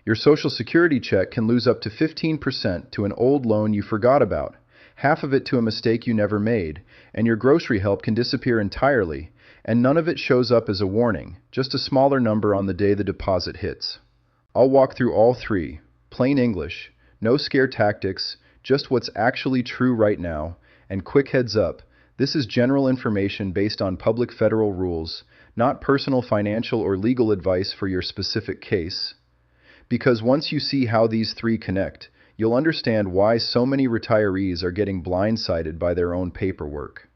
Your Social Security check can lose up to 15% to an old loan you forgot about, half of it to a mistake you never made, and your grocery help can disappear entirely, and none of it shows up as a warning, just a smaller number on the day the deposit hits. I'll walk through all three, plain English, no scare tactics, just what's actually true right now, and quick heads up, this is general information based on public federal rules, not personal financial or legal advice for your specific case. Because once you see how these three connect, you'll understand why so many retirees are getting blindsided by their own paperwork.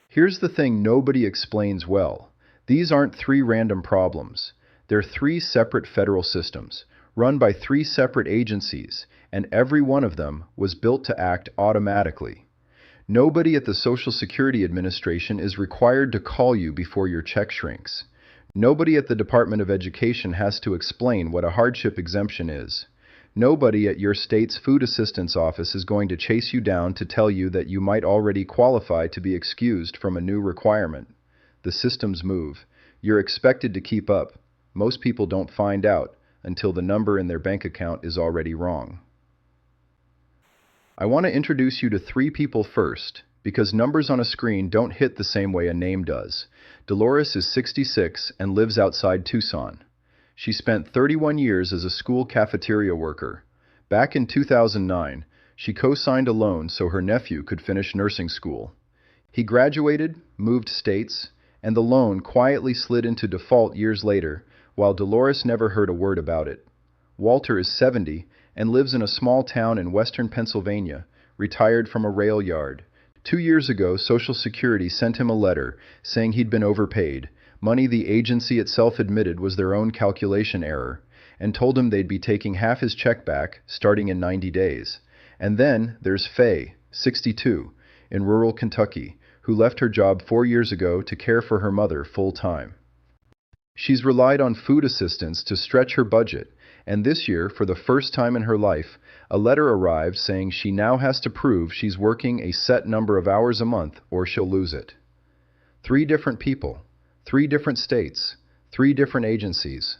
Here's the thing nobody explains well. These aren't three random problems. They're three separate federal systems, run by three separate agencies, and every one of them was built to act automatically. Nobody at the Social Security Administration is required to call you before your check shrinks. Nobody at the Department of Education has to explain what a hardship exemption is. Nobody at your state's food assistance office is going to chase you down to tell you that you might already qualify to be excused from a new requirement. The systems move. You're expected to keep up. Most people don't find out until the number in their bank account is already wrong. I want to introduce you to three people first, because numbers on a screen don't hit the same way a name does. Dolores is 66 and lives outside Tucson. She spent 31 years as a school cafeteria worker. Back in 2009, she co-signed a loan so her nephew could finish nursing school. He graduated, moved states, and the loan quietly slid into default years later, while Dolores never heard a word about it. Walter is 70 and lives in a small town in western Pennsylvania, retired from a rail yard. 2 years ago, Social Security sent him a letter saying he'd been overpaid, money the agency itself admitted was their own calculation error, and told him they'd be taking half his check back, starting in 90 days. And then there's Faye, 62, in rural Kentucky, who left her job 4 years ago to care for her mother full-time. She's relied on food assistance to stretch her budget, and this year, for the first time in her life, a letter arrived saying she now has to prove she's working a set number of hours a month or she'll lose it. 3 different people, 3 different states, 3 different agencies.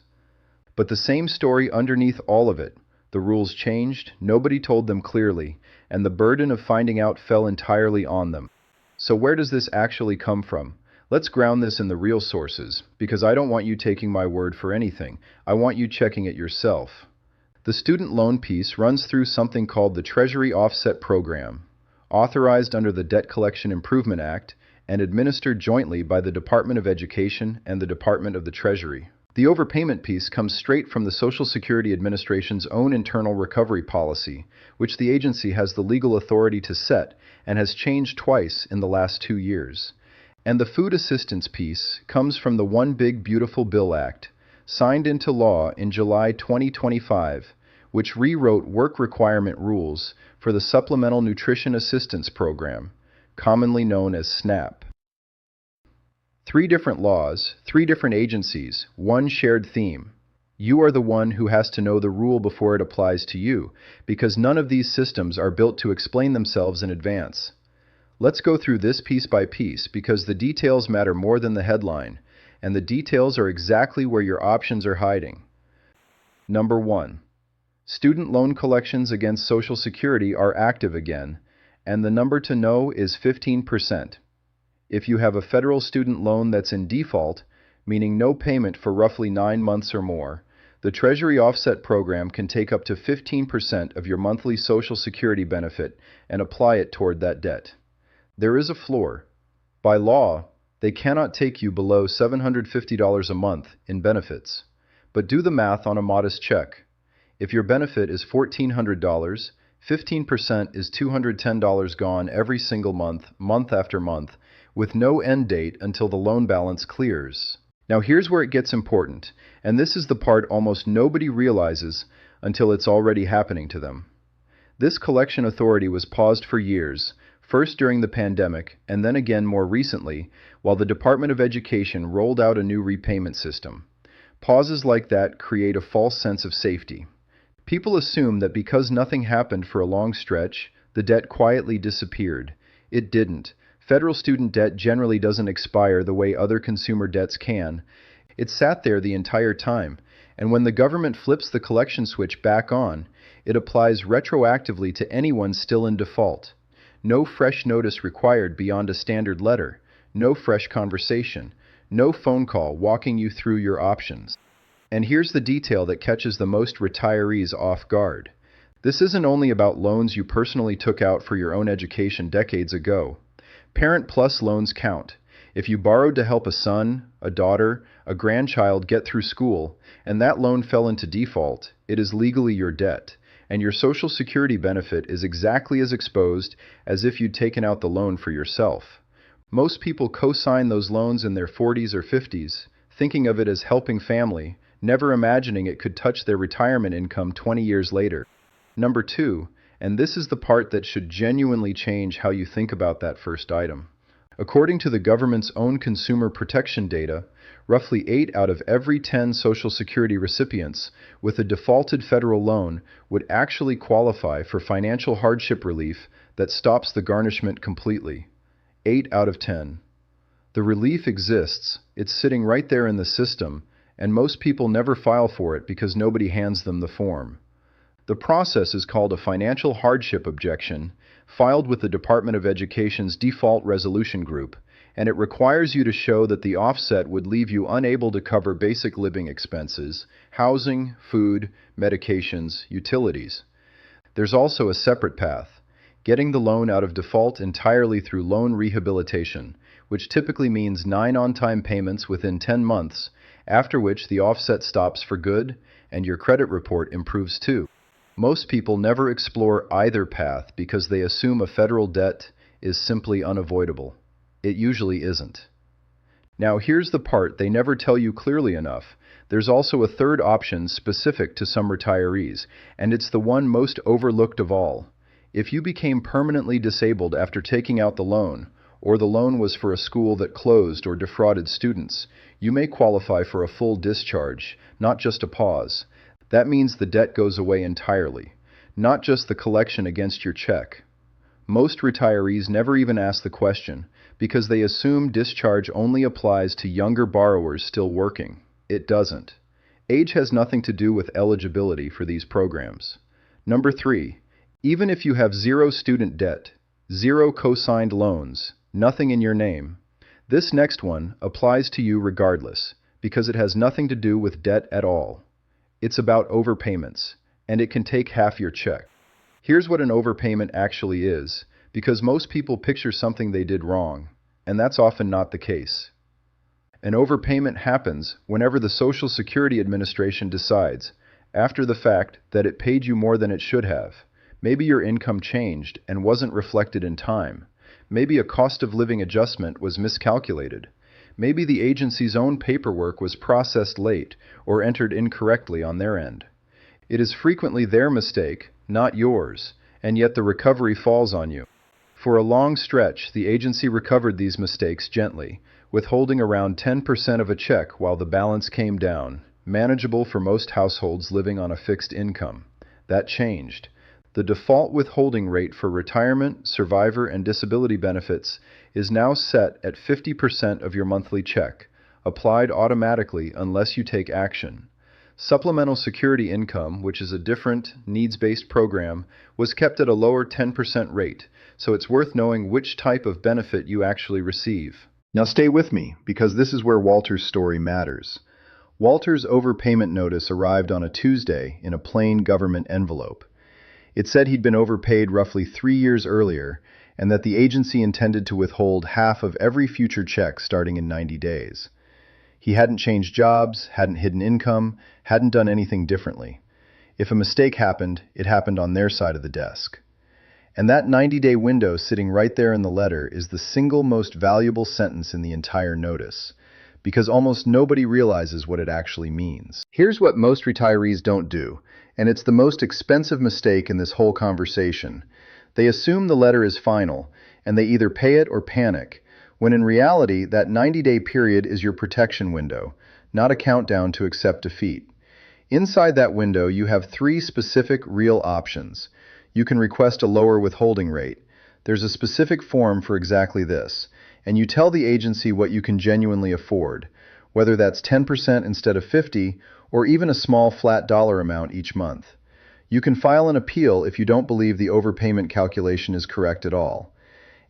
But the same story underneath all of it. The rules changed, nobody told them clearly, and the burden of finding out fell entirely on them. So where does this actually come from? Let's ground this in the real sources, because I don't want you taking my word for anything. I want you checking it yourself. The student loan piece runs through something called the Treasury Offset Program, authorized under the Debt Collection Improvement Act and administered jointly by the Department of Education and the Department of the Treasury. The overpayment piece comes straight from the Social Security Administration's own internal recovery policy, which the agency has the legal authority to set and has changed twice in the last 2 years. And the food assistance piece comes from the One Big Beautiful Bill Act, signed into law in July 2025, which rewrote work requirement rules for the Supplemental Nutrition Assistance Program, commonly known as SNAP. 3 different laws, 3 different agencies, one shared theme. You are the one who has to know the rule before it applies to you, because none of these systems are built to explain themselves in advance. Let's go through this piece by piece because the details matter more than the headline, and the details are exactly where your options are hiding. Number 1. Student loan collections against Social Security are active again, and the number to know is 15%. If you have a federal student loan that's in default, meaning no payment for roughly 9 months or more, the Treasury Offset Program can take up to 15% of your monthly Social Security benefit and apply it toward that debt. There is a floor. By law, they cannot take you below $750 a month in benefits. But do the math on a modest check. If your benefit is $1,400, 15% is $210 gone every single month, month after month, with no end date until the loan balance clears. Now here's where it gets important, and this is the part almost nobody realizes until it's already happening to them. This collection authority was paused for years, first during the pandemic, and then again more recently, while the Department of Education rolled out a new repayment system. Pauses like that create a false sense of safety. People assume that because nothing happened for a long stretch, the debt quietly disappeared. It didn't. Federal student debt generally doesn't expire the way other consumer debts can. It sat there the entire time, And when the government flips the collection switch back on, it applies retroactively to anyone still in default. No fresh notice required beyond a standard letter, no fresh conversation, no phone call walking you through your options. And here's the detail that catches the most retirees off guard. This isn't only about loans you personally took out for your own education decades ago. Parent Plus loans count. If you borrowed to help a son, a daughter, a grandchild get through school, and that loan fell into default, it is legally your debt, and your Social Security benefit is exactly as exposed as if you'd taken out the loan for yourself. Most people co-sign those loans in their 40s or 50s, thinking of it as helping family, never imagining it could touch their retirement income 20 years later. Number 2, and this is the part that should genuinely change how you think about that first item. According to the government's own consumer protection data, roughly 8 out of every 10 Social Security recipients with a defaulted federal loan would actually qualify for financial hardship relief that stops the garnishment completely. 8 out of 10. The relief exists, it's sitting right there in the system, and most people never file for it because nobody hands them the form. The process is called a financial hardship objection, filed with the Department of Education's Default Resolution Group, and it requires you to show that the offset would leave you unable to cover basic living expenses, housing, food, medications, utilities. There's also a separate path, getting the loan out of default entirely through loan rehabilitation, which typically means 9 on-time payments within 10 months, after which the offset stops for good and your credit report improves too. Most people never explore either path because they assume a federal debt is simply unavoidable. It usually isn't. Now here's the part they never tell you clearly enough. There's also a third option specific to some retirees, and it's the one most overlooked of all. If you became permanently disabled after taking out the loan, or the loan was for a school that closed or defrauded students, you may qualify for a full discharge, not just a pause. That means the debt goes away entirely, not just the collection against your check. Most retirees never even ask the question because they assume discharge only applies to younger borrowers still working. It doesn't. Age has nothing to do with eligibility for these programs. Number 3, even if you have 0 student debt, 0 co-signed loans, nothing in your name, this next one applies to you regardless because it has nothing to do with debt at all. It's about overpayments, and it can take half your check. Here's what an overpayment actually is, because most people picture something they did wrong, and that's often not the case. An overpayment happens whenever the Social Security Administration decides, after the fact, that it paid you more than it should have. Maybe your income changed and wasn't reflected in time. Maybe a cost of living adjustment was miscalculated. Maybe the agency's own paperwork was processed late or entered incorrectly on their end. It is frequently their mistake, not yours, and yet the recovery falls on you. For a long stretch, the agency recovered these mistakes gently, withholding around 10% of a check while the balance came down, manageable for most households living on a fixed income. That changed. The default withholding rate for retirement, survivor, and disability benefits is now set at 50% of your monthly check, applied automatically unless you take action. Supplemental security income, which is a different, needs-based program, was kept at a lower 10% rate, so it's worth knowing which type of benefit you actually receive. Now stay with me, because this is where Walter's story matters. Walter's overpayment notice arrived on a Tuesday in a plain government envelope. It said he'd been overpaid roughly 3 years earlier, and that the agency intended to withhold half of every future check starting in 90 days. He hadn't changed jobs, hadn't hidden income, hadn't done anything differently. If a mistake happened, it happened on their side of the desk. And that 90-day window sitting right there in the letter is the single most valuable sentence in the entire notice, because almost nobody realizes what it actually means. Here's what most retirees don't do, and it's the most expensive mistake in this whole conversation. They assume the letter is final, and they either pay it or panic, when in reality that 90-day period is your protection window, not a countdown to accept defeat. Inside that window, you have 3 specific real options. You can request a lower withholding rate. There's a specific form for exactly this, and you tell the agency what you can genuinely afford, whether that's 10% instead of 50, or even a small flat dollar amount each month. You can file an appeal if you don't believe the overpayment calculation is correct at all.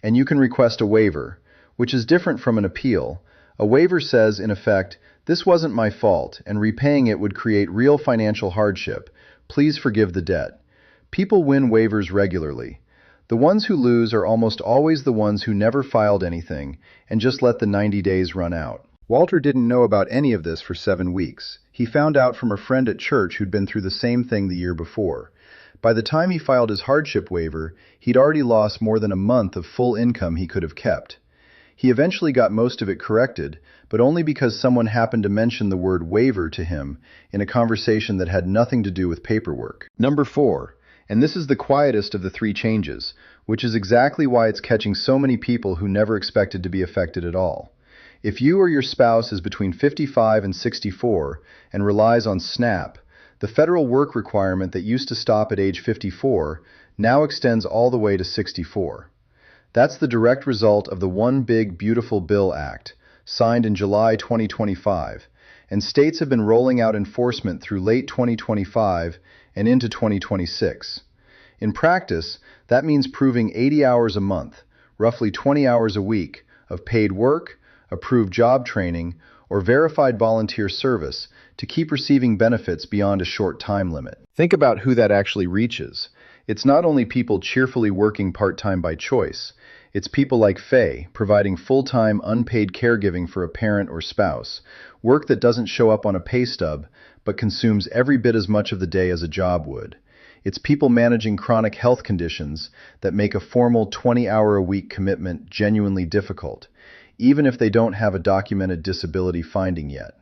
And you can request a waiver, which is different from an appeal. A waiver says, in effect, "This wasn't my fault, and repaying it would create real financial hardship. Please forgive the debt." People win waivers regularly. The ones who lose are almost always the ones who never filed anything and just let the 90 days run out. Walter didn't know about any of this for 7 weeks. He found out from a friend at church who'd been through the same thing the year before. By the time he filed his hardship waiver, he'd already lost more than a month of full income he could have kept. He eventually got most of it corrected, but only because someone happened to mention the word waiver to him in a conversation that had nothing to do with paperwork. Number 4, and this is the quietest of the 3 changes, which is exactly why it's catching so many people who never expected to be affected at all. If you or your spouse is between 55 and 64 and relies on SNAP, the federal work requirement that used to stop at age 54 now extends all the way to 64. That's the direct result of the One Big Beautiful Bill Act, signed in July 2025, and states have been rolling out enforcement through late 2025 and into 2026. In practice, that means proving 80 hours a month, roughly 20 hours a week, of paid work, approved job training, or verified volunteer service to keep receiving benefits beyond a short time limit. Think about who that actually reaches. It's not only people cheerfully working part-time by choice. It's people like Faye, providing full-time unpaid caregiving for a parent or spouse, work that doesn't show up on a pay stub, but consumes every bit as much of the day as a job would. It's people managing chronic health conditions that make a formal 20-hour-a-week commitment genuinely difficult, even if they don't have a documented disability finding yet.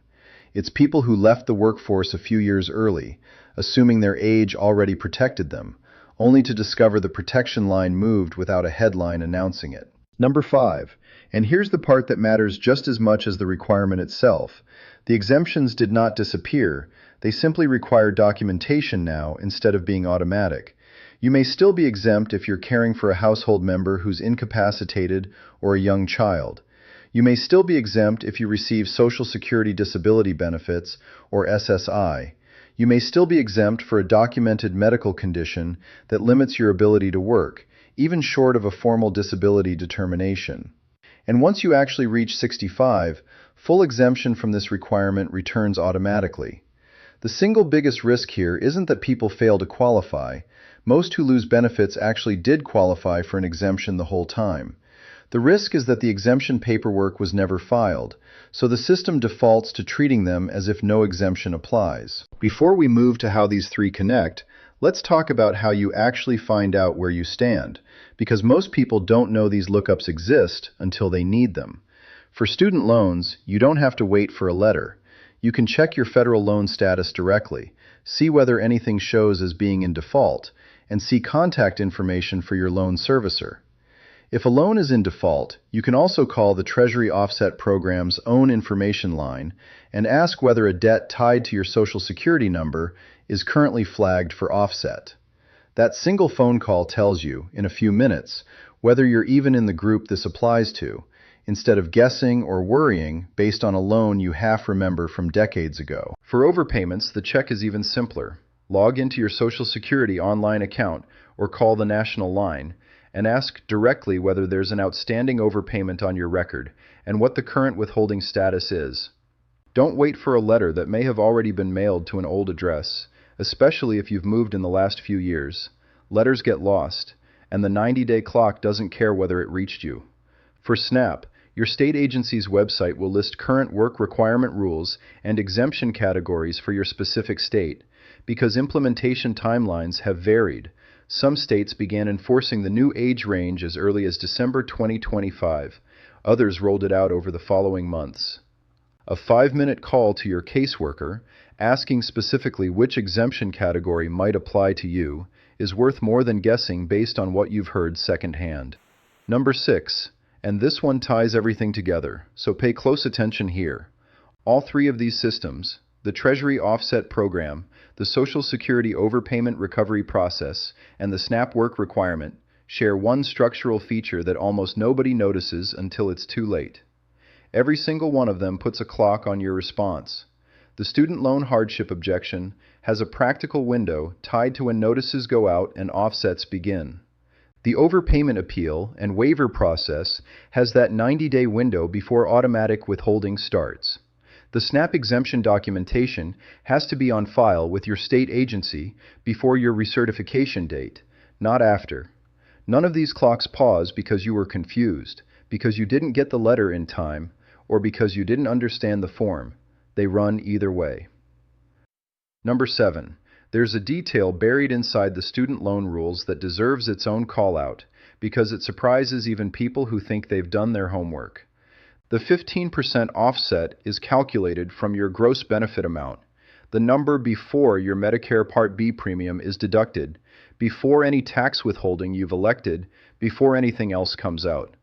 It's people who left the workforce a few years early, assuming their age already protected them, only to discover the protection line moved without a headline announcing it. Number 5, and here's the part that matters just as much as the requirement itself. The exemptions did not disappear, they simply require documentation now instead of being automatic. You may still be exempt if you're caring for a household member who's incapacitated or a young child. You may still be exempt if you receive Social Security Disability Benefits, or SSI. You may still be exempt for a documented medical condition that limits your ability to work, even short of a formal disability determination. And once you actually reach 65, full exemption from this requirement returns automatically. The single biggest risk here isn't that people fail to qualify. Most who lose benefits actually did qualify for an exemption the whole time. The risk is that the exemption paperwork was never filed, so the system defaults to treating them as if no exemption applies. Before we move to how these 3 connect, let's talk about how you actually find out where you stand, because most people don't know these lookups exist until they need them. For student loans, you don't have to wait for a letter. You can check your federal loan status directly, see whether anything shows as being in default, and see contact information for your loan servicer. If a loan is in default, you can also call the Treasury Offset Program's own information line and ask whether a debt tied to your Social Security number is currently flagged for offset. That single phone call tells you, in a few minutes, whether you're even in the group this applies to, instead of guessing or worrying based on a loan you half remember from decades ago. For overpayments, the check is even simpler. Log into your Social Security online account or call the national line and ask directly whether there's an outstanding overpayment on your record and what the current withholding status is. Don't wait for a letter that may have already been mailed to an old address, especially if you've moved in the last few years. Letters get lost, and the 90-day clock doesn't care whether it reached you. For SNAP, your state agency's website will list current work requirement rules and exemption categories for your specific state, because implementation timelines have varied. Some states began enforcing the new age range as early as December 2025. Others rolled it out over the following months. A 5-minute call to your caseworker, asking specifically which exemption category might apply to you, is worth more than guessing based on what you've heard secondhand. Number 6, and this one ties everything together, so pay close attention here. All 3 of these systems, the Treasury Offset Program, the Social Security Overpayment Recovery Process, and the SNAP Work Requirement, share one structural feature that almost nobody notices until it's too late. Every single one of them puts a clock on your response. The student loan hardship objection has a practical window tied to when notices go out and offsets begin. The overpayment appeal and waiver process has that 90-day window before automatic withholding starts. The SNAP exemption documentation has to be on file with your state agency before your recertification date, not after. None of these clocks pause because you were confused, because you didn't get the letter in time, or because you didn't understand the form. They run either way. Number 7. There's a detail buried inside the student loan rules that deserves its own call-out because it surprises even people who think they've done their homework. The 15% offset is calculated from your gross benefit amount, the number before your Medicare Part B premium is deducted, before any tax withholding you've elected, before anything else comes out.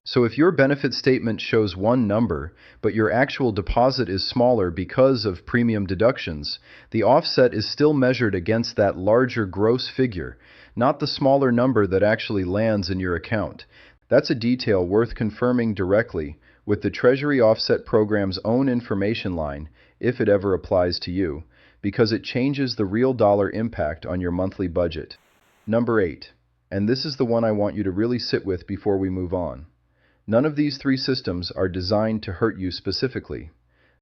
So if your benefit statement shows one number, but your actual deposit is smaller because of premium deductions, the offset is still measured against that larger gross figure, not the smaller number that actually lands in your account. That's a detail worth confirming directly with the Treasury Offset Program's own information line, if it ever applies to you, because it changes the real dollar impact on your monthly budget. Number 8, and this is the one I want you to really sit with before we move on. None of these three systems are designed to hurt you specifically.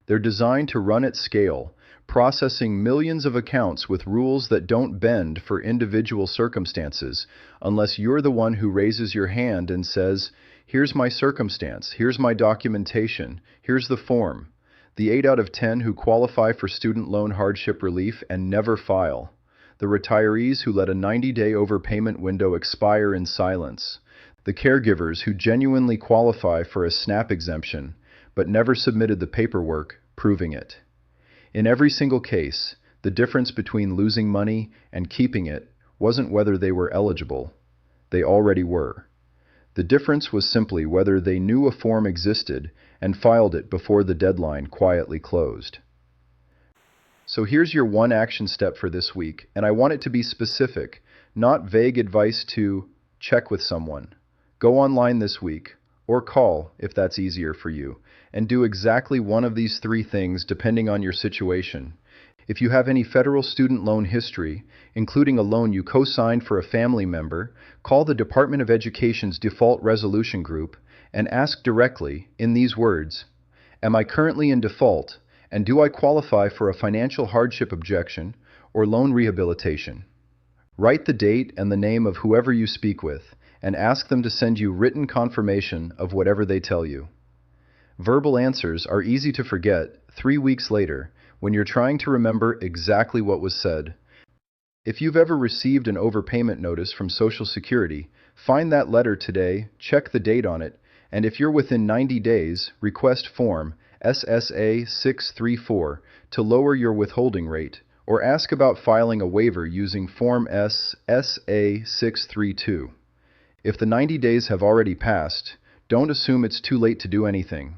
They're designed to run at scale, processing millions of accounts with rules that don't bend for individual circumstances, unless you're the one who raises your hand and says, "Here's my circumstance, here's my documentation, here's the form." The 8 out of 10 who qualify for student loan hardship relief and never file. The retirees who let a 90-day overpayment window expire in silence. The caregivers who genuinely qualify for a SNAP exemption, but never submitted the paperwork proving it. In every single case, the difference between losing money and keeping it wasn't whether they were eligible. They already were. The difference was simply whether they knew a form existed and filed it before the deadline quietly closed. So here's your one action step for this week, and I want it to be specific, not vague advice to check with someone. Go online this week, or call if that's easier for you, and do exactly one of these three things depending on your situation. If you have any federal student loan history, including a loan you co-signed for a family member, call the Department of Education's Default Resolution Group and ask directly, in these words, "Am I currently in default, and do I qualify for a financial hardship objection or loan rehabilitation?" Write the date and the name of whoever you speak with, and ask them to send you written confirmation of whatever they tell you. Verbal answers are easy to forget 3 weeks later when you're trying to remember exactly what was said. If you've ever received an overpayment notice from Social Security, find that letter today, check the date on it, and if you're within 90 days, request Form SSA 634 to lower your withholding rate, or ask about filing a waiver using Form SSA 632. If the 90 days have already passed, don't assume it's too late to do anything.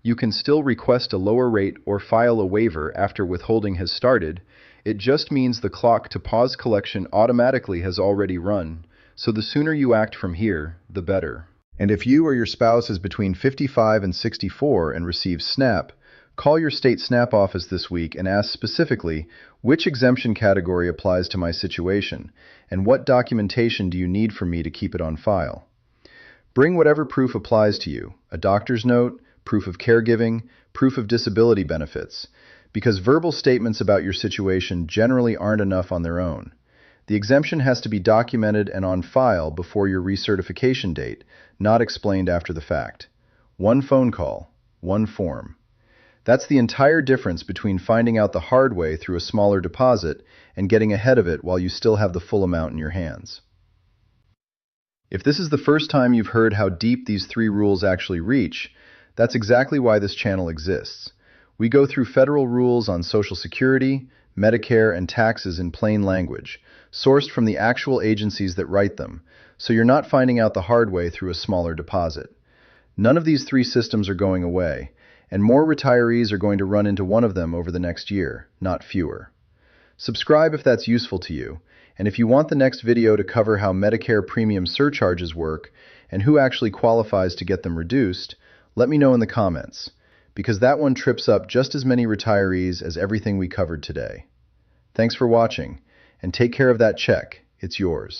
You can still request a lower rate or file a waiver after withholding has started. It just means the clock to pause collection automatically has already run, so the sooner you act from here, the better. And if you or your spouse is between 55 and 64 and receives SNAP, call your state SNAP office this week and ask specifically which exemption category applies to my situation, and what documentation do you need from me to keep it on file. Bring whatever proof applies to you, a doctor's note, proof of caregiving, proof of disability benefits, because verbal statements about your situation generally aren't enough on their own. The exemption has to be documented and on file before your recertification date, not explained after the fact. One phone call, one form. That's the entire difference between finding out the hard way through a smaller deposit and getting ahead of it while you still have the full amount in your hands. If this is the first time you've heard how deep these three rules actually reach, that's exactly why this channel exists. We go through federal rules on Social Security, Medicare, and taxes in plain language, sourced from the actual agencies that write them, so you're not finding out the hard way through a smaller deposit. None of these three systems are going away, and more retirees are going to run into one of them over the next year, not fewer. Subscribe if that's useful to you, and if you want the next video to cover how Medicare premium surcharges work and who actually qualifies to get them reduced, let me know in the comments. because that one trips up just as many retirees as everything we covered today. Thanks for watching, and take care of that check. It's yours.